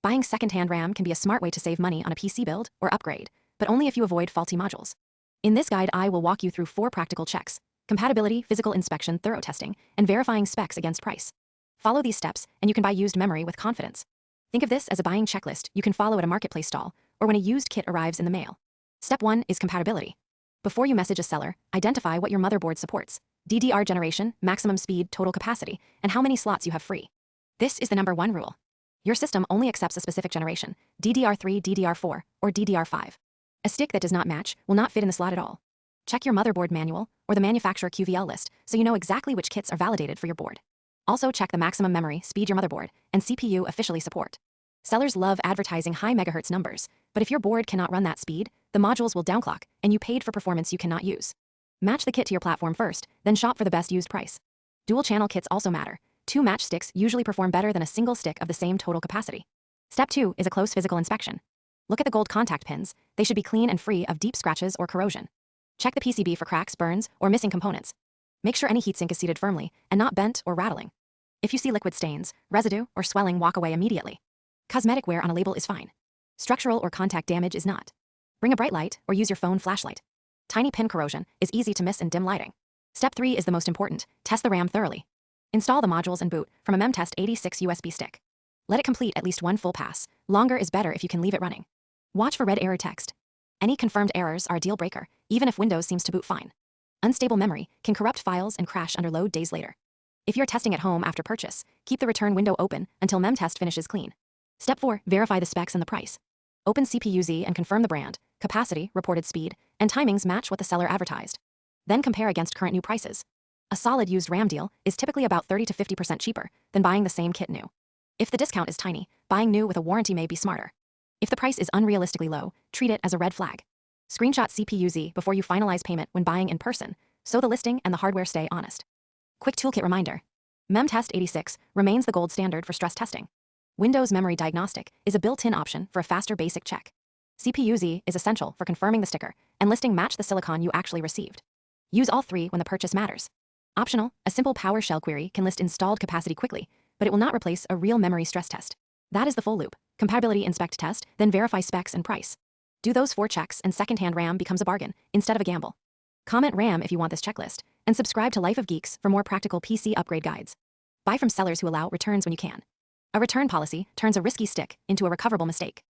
Buying second-hand RAM can be a smart way to save money on a PC build or upgrade, but only if you avoid faulty modules. In this guide, I will walk you through 4 practical checks: compatibility, physical inspection, thorough testing, and verifying specs against price. Follow these steps, and you can buy used memory with confidence. Think of this as a buying checklist you can follow at a marketplace stall or when a used kit arrives in the mail. Step 1 is compatibility. Before you message a seller, identify what your motherboard supports: DDR generation, maximum speed, total capacity, and how many slots you have free. This is the #1 rule. Your system only accepts a specific generation: DDR3, DDR4, or DDR5. A stick that does not match will not fit in the slot at all. Check your motherboard manual or the manufacturer QVL list so you know exactly which kits are validated for your board. Also check the maximum memory speed your motherboard and CPU officially support. Sellers love advertising high megahertz numbers, but if your board cannot run that speed, the modules will downclock and you paid for performance you cannot use. Match the kit to your platform first, then shop for the best used price. Dual channel kits also matter. 2 match sticks usually perform better than a single stick of the same total capacity. Step 2 is a close physical inspection. Look at the gold contact pins. They should be clean and free of deep scratches or corrosion. Check the PCB for cracks, burns, or missing components. Make sure any heatsink is seated firmly and not bent or rattling. If you see liquid stains, residue, or swelling, walk away immediately. Cosmetic wear on a label is fine. Structural or contact damage is not. Bring a bright light or use your phone flashlight. Tiny pin corrosion is easy to miss in dim lighting. Step 3 is the most important: test the RAM thoroughly. Install the modules and boot from a MemTest86 USB stick. Let it complete at least 1 full pass. Longer is better if you can leave it running. Watch for red error text. Any confirmed errors are a deal breaker, even if Windows seems to boot fine. Unstable memory can corrupt files and crash under load days later. If you're testing at home after purchase, keep the return window open until MemTest finishes clean. Step 4, verify the specs and the price. Open CPU-Z and confirm the brand, capacity, reported speed, and timings match what the seller advertised. Then compare against current new prices. A solid used RAM deal is typically about 30 to 50% cheaper than buying the same kit new. If the discount is tiny, buying new with a warranty may be smarter. If the price is unrealistically low, treat it as a red flag. Screenshot CPU-Z before you finalize payment when buying in person, so the listing and the hardware stay honest. Quick toolkit reminder: MemTest86 remains the gold standard for stress testing. Windows Memory Diagnostic is a built-in option for a faster basic check. CPU-Z is essential for confirming the sticker and listing match the silicon you actually received. Use all 3 when the purchase matters. Optional, a simple PowerShell query can list installed capacity quickly, but it will not replace a real memory stress test. That is the full loop: compatibility, inspect, test, then verify specs and price. Do those 4 checks and second-hand RAM becomes a bargain instead of a gamble. Comment RAM if you want this checklist, and subscribe to Life of Geeks for more practical PC upgrade guides. Buy from sellers who allow returns when you can. A return policy turns a risky stick into a recoverable mistake.